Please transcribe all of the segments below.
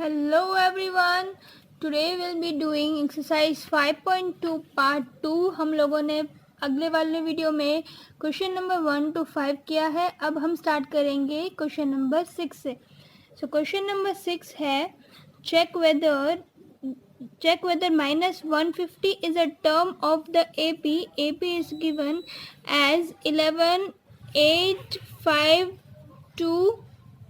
Hello everyone. Today we'll be doing exercise 5.2 part 2. हम लोगों ने अगले वाले वीडियो में क्वेश्चन नंबर 1 to 5 किया है. अब हम स्टार्ट करेंगे क्वेश्चन नंबर 6 से. So क्वेश्चन नंबर 6 है check whether minus 150 is a term of the AP. AP is given as 11, 8, 5, 2.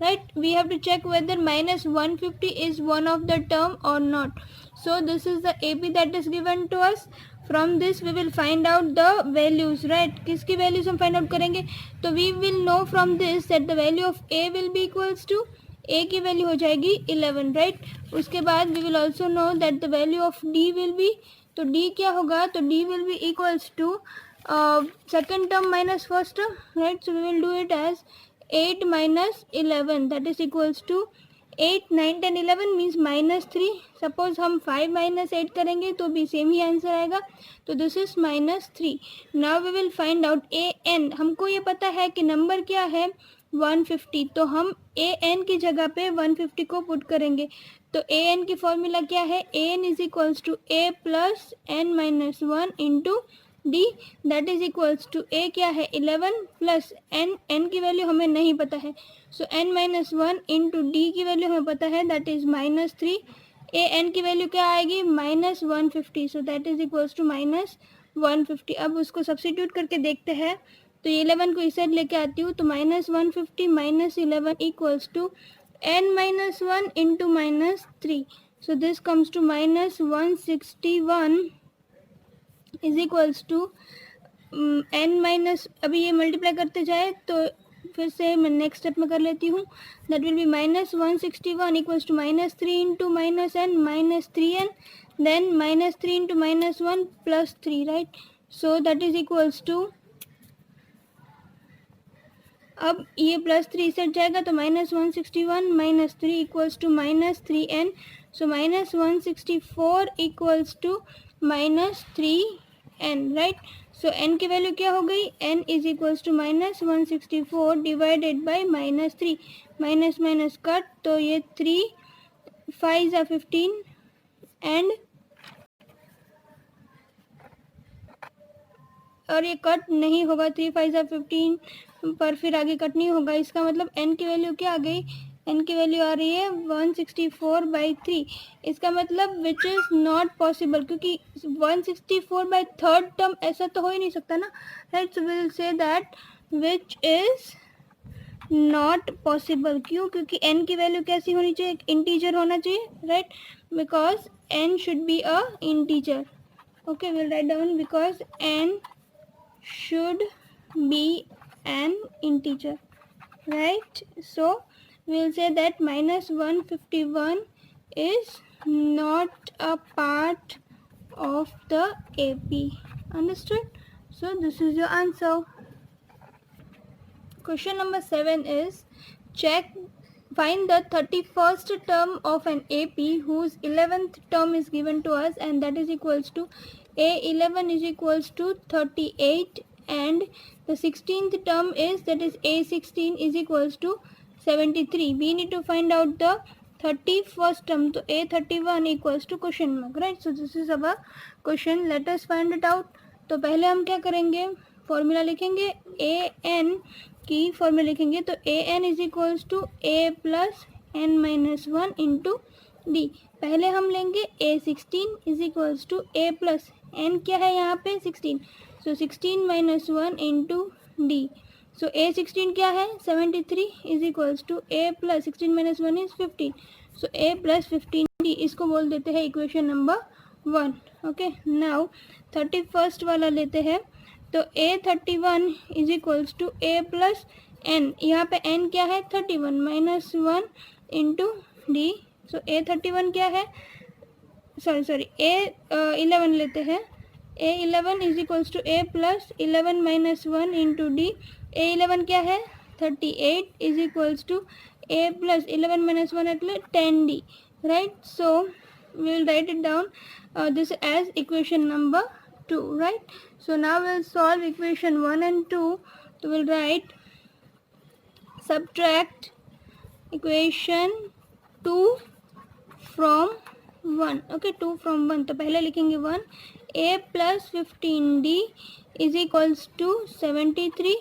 Right, we have to check whether minus 150 is one of the term or not. So this is the AP that is given to us. From this we will find out the values. Right, किसकी values हम find out करेंगे. तो we will know from this that the value of A will be equals to A की value हो जाएगी 11. Right, उसके बाद we will also know that the value of D will be, तो D क्या होगा, तो D will be equals to second term minus first term. Right, so we will do it as 8 minus 11 that is equals to 8, 9, 10, 11 means minus 3. Suppose हम 5 minus 8 करेंगे तो भी same ही answer आएगा. तो this is minus 3. Now we will find out a n. हमको ये पता है कि नंबर क्या है 150, तो हम ए एन की जगह पे 150 को पुट करेंगे. तो ए एन की फॉर्मूला क्या है, A N is equals to A plus N minus 1 into D. That is equals to A क्या है 11 प्लस एन, एन की वैल्यू हमें नहीं पता है. So N minus 1 into D की वैल्यू हमें पता है, that is minus 3. A N की वैल्यू क्या आएगी minus 150. So that is equals to minus 150. अब उसको सब्सटीट्यूट करके देखते हैं. तो ये 11 को इस साइड लेके आती हूँ, तो minus 150 minus 11 equals to n minus 1 into minus 3. So this comes to minus 161 is equals to n minus, अभी ये मल्टीप्लाई करते जाए तो फिर से मैं नेक्स्ट स्टेप में कर लेती हूँ. That will be minus 161 equals to minus 3 into minus n minus 3n, then minus 3 into minus 1 plus 3. Right, so that is equals to, अब ये प्लस 3 सेट जाएगा तो minus 161 minus 3 equals to minus 3n. So minus 164 equals to minus 3n. Right, so n की value क्या हो गई, n is equals to minus 164 divided by minus 3. Minus minus cut, तो ये 3 5 are 15 एंड और ये कट नहीं होगा, 3 5 are 15 पर फिर आगे कट नहीं होगा. इसका मतलब n की वैल्यू क्या आ गई, n की वैल्यू आ रही है 164 बाई 3. इसका मतलब विच इज़ नॉट पॉसिबल, क्योंकि 164 बाई थर्ड टर्म ऐसा तो हो ही नहीं सकता ना. Right, so will say that which is not possible. क्यों, क्योंकि n की वैल्यू कैसी होनी चाहिए, एक इंटीजर होना चाहिए. Right, because n should be a integer. Okay, will write down because n should be an integer. Right, so we'll say that minus 151 is not a part of the AP. Understood? So this is your answer. Question number 7 is find the 31st term of an AP whose 11th term is given to us, and that is equals to A11 is equals to 38, and the 16th term is, that is A16 is equals to 73. We need to find out the 31st term. So A31 equals to question mark. Right, so this is our question. Let us find it out. तो पहले हम क्या करेंगे, formula लिखेंगे. ए N की formula लिखेंगे, तो A N is equals to A plus N minus 1 into D. पहले हम लेंगे A16 is equals to A plus N, क्या है यहाँ पे 16, so 16 minus 1 into D. So A16 क्या है 73 is equals to A plus 16 minus 1 is 15, so A plus 15 D. इसको बोल देते हैं equation number 1. Okay, now 31st वाला लेते हैं. तो A31 is equals to A plus n, यहाँ पे n क्या है 31 माइनस 1 इंटू डी. सो A31 क्या है, सॉरी A11 लेते हैं. A11 is equals to A plus 11 minus 1 into d. A11 क्या है 38 is equals to A plus 11 minus 1 એટલે 10d. Right, so we will write it down this as equation number 2. Right, so now we'll solve equation 1 and 2. So we'll write subtract equation 2 from 1. Okay, 2 from 1. तो पहले लिखेंगे 1. A plus 15D is equals to 73,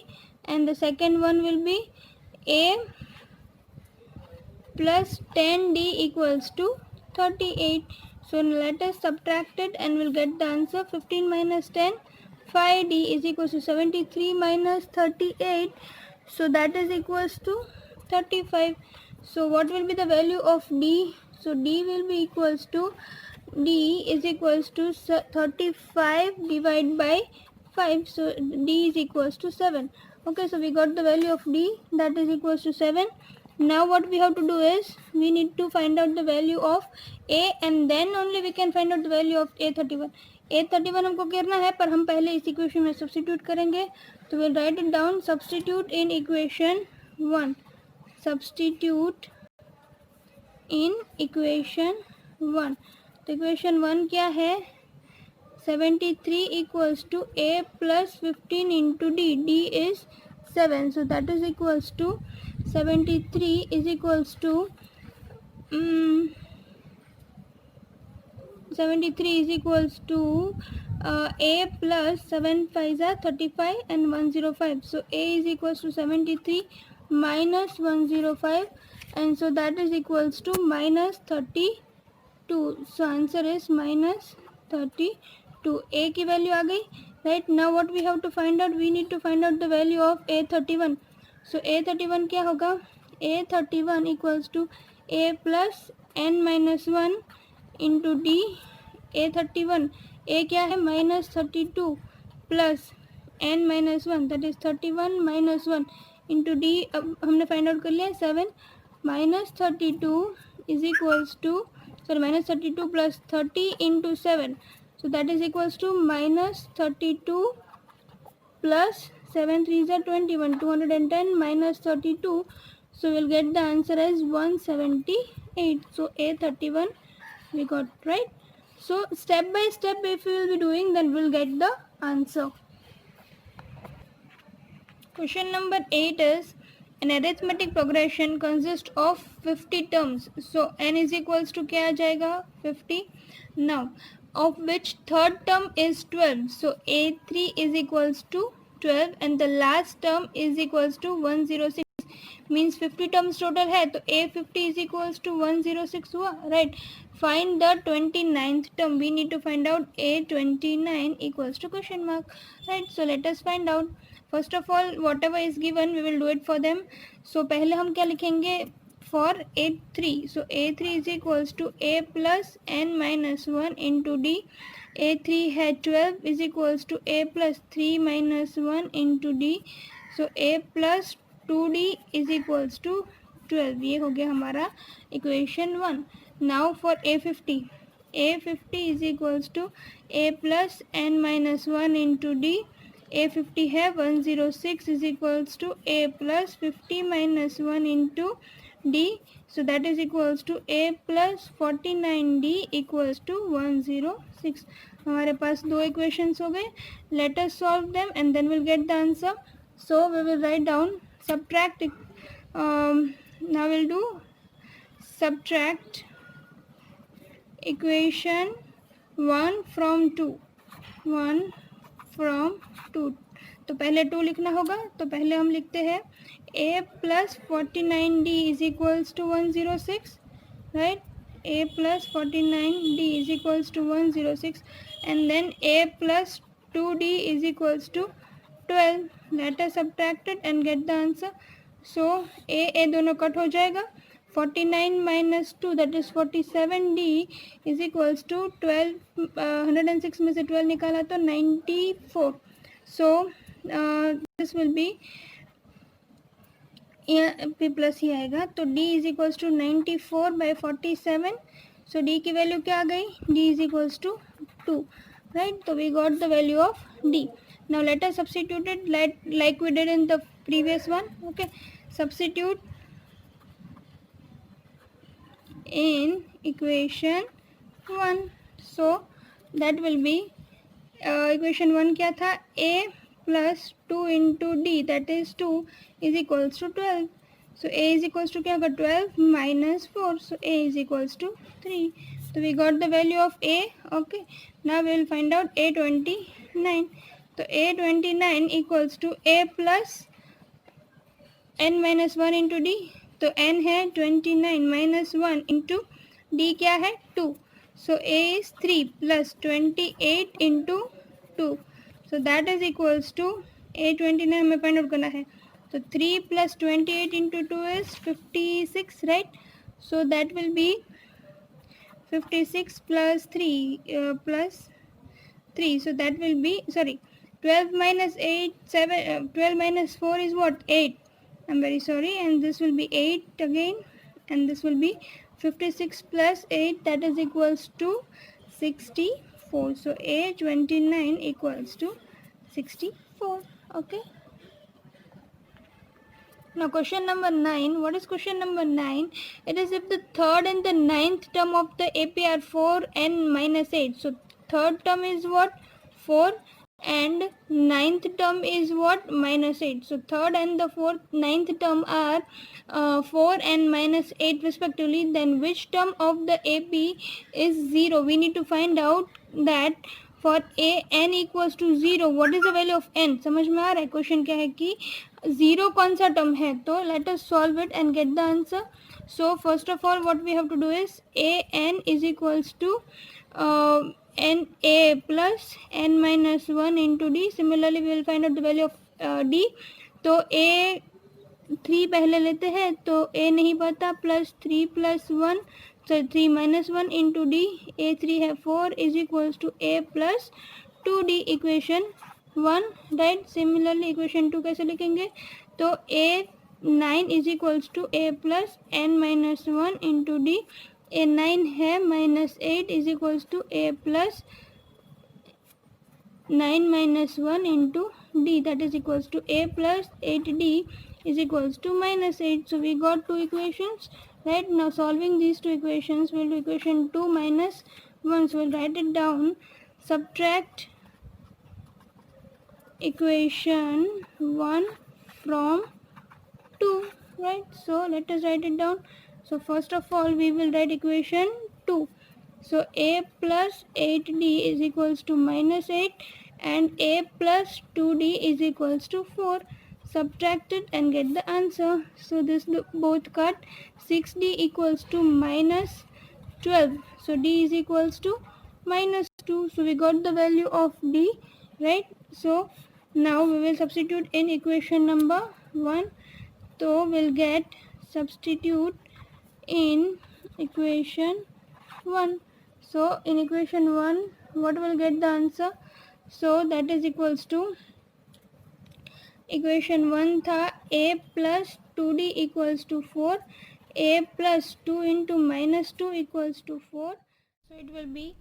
and the second one will be A plus 10D equals to 38. So let us subtract it and we'll get the answer. 15 minus 10, 5D is equals to 73 minus 38. So that is equals to 35. So what will be the value of D? So D will be equals to, D is equals to 35 divided by 5. So D is equals to 7. Okay, so we got the value of D, that is equals to 7. Now what we have to do is we need to find out the value of A, and then only we can find out the value of A31. A31 हमको करना है, पर हम पहले इस equation में substitute करेंगे. तो we'll write it down. Substitute in equation 1. Substitute in equation 1. तो equation 1 क्या है? 73 equals to A plus 15 into D. D is 7. So that is equals to 73 is equals to 73 is equals to A plus 7 5 are 35 and 105. So A is equals to 73 minus 105, and so that is equals to minus 32. So answer is minus 32. A की value आ गई. Right, now what we have to find out? We need to find out the value of A31. So A31 क्या होगा? A31 equals to A plus n minus 1 into D. A31, A क्या है? minus 32 plus n minus 1, that is 31 minus 1 into D. अब हमने find out कर लिया 7 minus 32 is equals to, sorry, minus 32 plus 30 into 7. So that is equals to minus 32 plus 7 3s are 21, 210 minus 32. So we'll get the answer as 178. So A31 we got, right? So step by step if we will be doing, then we'll get the answer. Question number 8 is, an arithmetic progression consists of 50 terms. So n is equals to क्या आ जाएगा? 50. Now of which third term is 12. So A3 is equals to 12 and the last term is equals to 106. Means 50 terms total है, तो A50 is equals to 106 हुआ, right? Find the 29th term. We need to find out A29 equals to question mark, right? So let us find out. First of all, whatever is given we will do it for them. So पहले हम क्या लिखेंगे for A3? So A3 is equals to A plus n minus 1 into D. A3 है 12 is equals to A plus 3 minus 1 into D. So A plus 2D is equals to 12. ये हो गया हमारा equation 1. Now for A50. A50 is equals to A plus n minus 1 into D. A50 है 106 is equals to A plus 50 minus 1 into D. So that is equals to A plus 49D equals to 106. हमारे पास दो equations हो गए. Let us solve them and then we'll get the answer. So we will write down, subtract it. Now we'll do subtract equation 1 from 2. 1 from 2. तो पहले 2 लिखना होगा, तो पहले हम लिखते हैं A plus 49D is equals to 106, right? A plus 49D is equals to 106, and then A plus 2D is equals to 12. Let us subtract it and get the answer. So A दोनों cut हो जाएगा. 49 minus 2, that is 47D is equals to 12. 106 में से 12 निकाला तो 94. So this will be P plus ही आएगा, तो D is equals to 94 by 47. So D की वैल्यू क्या आ गई? D is equals to 2, right? So we got the value of D. Now let us substitute it like we did in the previous one. Okay, substitute in equation 1. So that will be equation 1 क्या था? A plus 2 into D, that is 2, is equals to 12. So a is equals to क्या होगा 12 minus 4. So a is equals to 3. So we got the value of a. Okay. Now we will find out a29. So a29 equals to a plus n minus 1 into d. तो n है 29 minus 1 into d क्या है 2. So a is 3 plus 28 into 2. So that is equals to a29 हमें find out करना है. So 3 plus 28 into 2 is 56, right? So that will be 56 plus 3 plus 3. So that will be, sorry, 12 minus 8, 7, 12 minus 4 is what? 8. I'm very sorry. And this will be 8 again. And this will be 56 plus 8, that is equals to 64. So A29 equals to 64. Okay. Now question number 9. What is question number 9? It is if the third and the ninth term of the AP are 4 and minus 8. So third term is what? 4 and ninth term is what? Minus 8. So third and the fourth ninth term are 4 and minus 8 respectively. Then which term of the AP is 0? We need to find out that for a n equals to 0 what is the value of n. समझ में आ रहा है question क्या है कि 0 कौन सा term है. तो let us solve it and get the answer. So first of all what we have to do is a n is equals to n a plus n minus 1 into d. Similarly we will find out the value of d. तो a 3 पहले लेते हैं तो a नहीं पता plus 3 plus 1 so 3 minus 1 into d. a3 है 4 is equals to a plus 2d equation 1, right? Similarly equation 2 कैसे लिखेंगे. तो a9 is equals to a plus n minus 1 into d. a9 है minus 8 is equals to a plus 9 minus 1 into d, that is equals to a plus 8d is equals to minus 8. So we got two equations, right? Now solving these two equations, we'll do equation 2 minus 1. So we'll write it down. Subtract equation 1 from 2, right? So let us write it down. So first of all we will write equation 2. So a plus 8d is equals to minus 8 and a plus 2d is equals to 4. Subtract it and get the answer. So this both cut. 6d equals to minus 12. So d is equals to minus 2. So we got the value of d, right? So now we will substitute in equation number 1. So we'll get substitute in equation 1. So in equation 1 what will get the answer. So that is equals to equation 1 था a plus 2d equals to 4. a plus 2 into minus 2 equals to 4. So it will be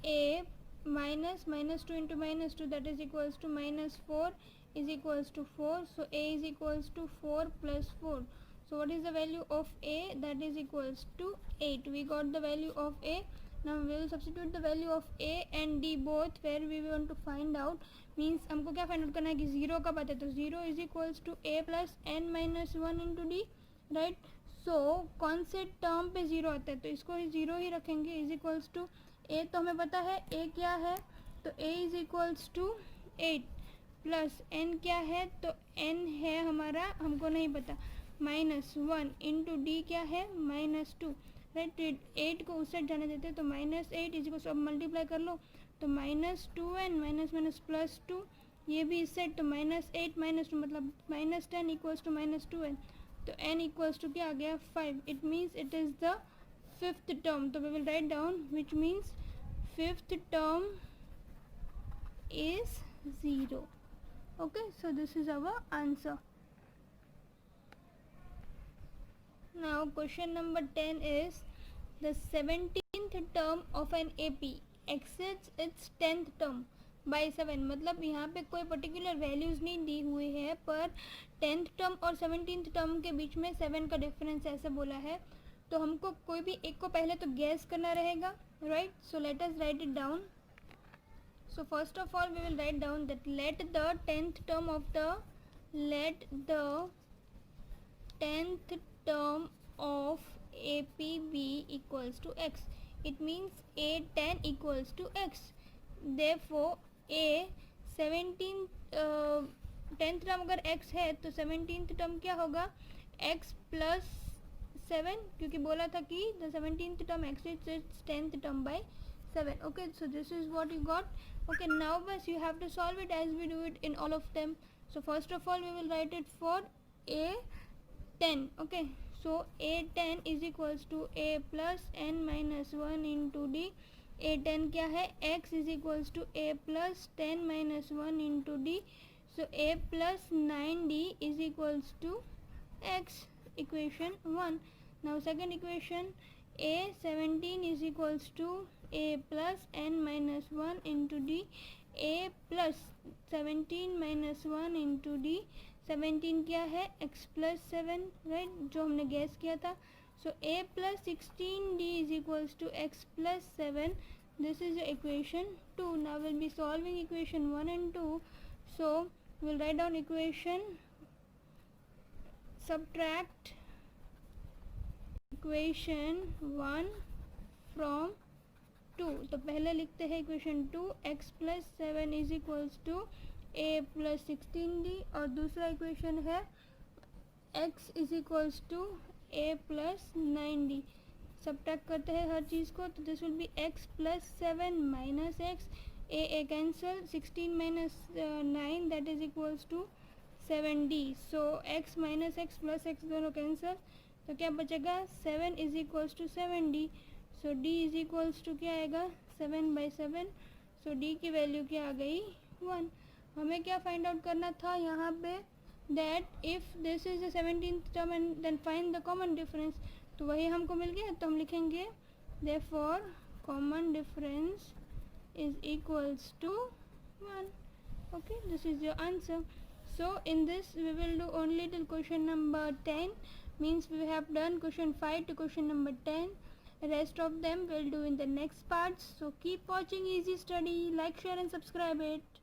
a minus 2 into minus 2, that is equals to minus 4 is equals to 4. So a is equals to 4 plus 4. So what is the value of a? That is equals to 8. We got the value of a. Now we will substitute the value of a and d both where we want to find out. Means हमको क्या find out करना है कि zero का बात है तो zero is equals to A plus N minus 1 into D, right. So कौन से टर्म पे ज़ीरो आता है तो इसको ज़ीरो ही रखेंगे. इज इक्वल्स टू ए तो हमें पता है ए क्या है तो A is equals to 8 plus N क्या है तो एन है हमारा हमको नहीं पता माइनस 1 इंटू डी क्या है माइनस 2, राइट. 8 को उस साइड जाने देते हैं तो माइनस 8 इज इक्वल्स अब मल्टीप्लाई कर लो तो minus 2n minus minus plus 2, ये भी इस साइड तो माइनस 8 माइनस 2 मतलब minus 10 equals to minus 2n. तो n इक्वल्स टू क्या आ गया 5. It means it is the fifth term. तो we will write down which means fifth term is 0. Okay, so this is our answer. Now question number 10 is the 17th term of an AP exceeds its 10th term by 7. मतलब यहाँ पे कोई particular values नहीं दी हुई है पर 10th term और 17th term के बीच में 7 का डिफरेंस ऐसे बोला है तो हमको कोई भी एक को पहले तो गैस करना रहेगा, right. So let us right it down. So first of all we will write down that let the 10th term of the 10th term of APB equals to x. It means A10 equals to x. Therefore A 10th term अगर x है तो 17th term क्या होगा, x plus 7, क्योंकि बोला था कि the 17th term exceeds its 10th term by 7. Okay, so this is what you got. Okay, now bas you have to solve it as we do it in all of them. So first of all we will write it for A10. Okay, so A10 is equals to A plus n minus 1 into D. A10 क्या है, x is equals to A plus 10 minus 1 into D. So A plus 9D is equals to x, equation 1. Now second equation, A 17 is equals to A plus n minus 1 into D. A plus 17 minus 1 into D. 17 क्या है, x plus 7, right, जो हमने gas किया था. So A plus 16D is equals to x plus 7. This is equation 2. Now we'll be solving equation 1 and 2. So we'll write down equation, subtract equation 1 from 2. तो पहले लिखते हैं equation 2, x plus 7 is equals to a plus 16d, और दूसरा equation है x is equals to a plus 9d. Subtract करते हैं हर चीज़ को, तो this will be x plus 7 minus x, a cancel, 16 minus 9 that is equals to 7d. So x minus x plus x दोनों कैंसिल, तो क्या बचेगा, 7 is equals to 7d. So d is equals to क्या आएगा, 7/7. सो d की value क्या आ गई, 1. हमें क्या फाइंड आउट करना था यहाँ पे, that if this is the 17th term and then find the common difference. तो वही हमको मिल गया, तो हम लिखेंगे therefore common difference is equals to 1. Okay, this is your answer. So in this we will do only till question number 10, means we have done question 5 to question number 10. Rest of them we'll do in the next parts. So keep watching Easy Study, like, share and subscribe it.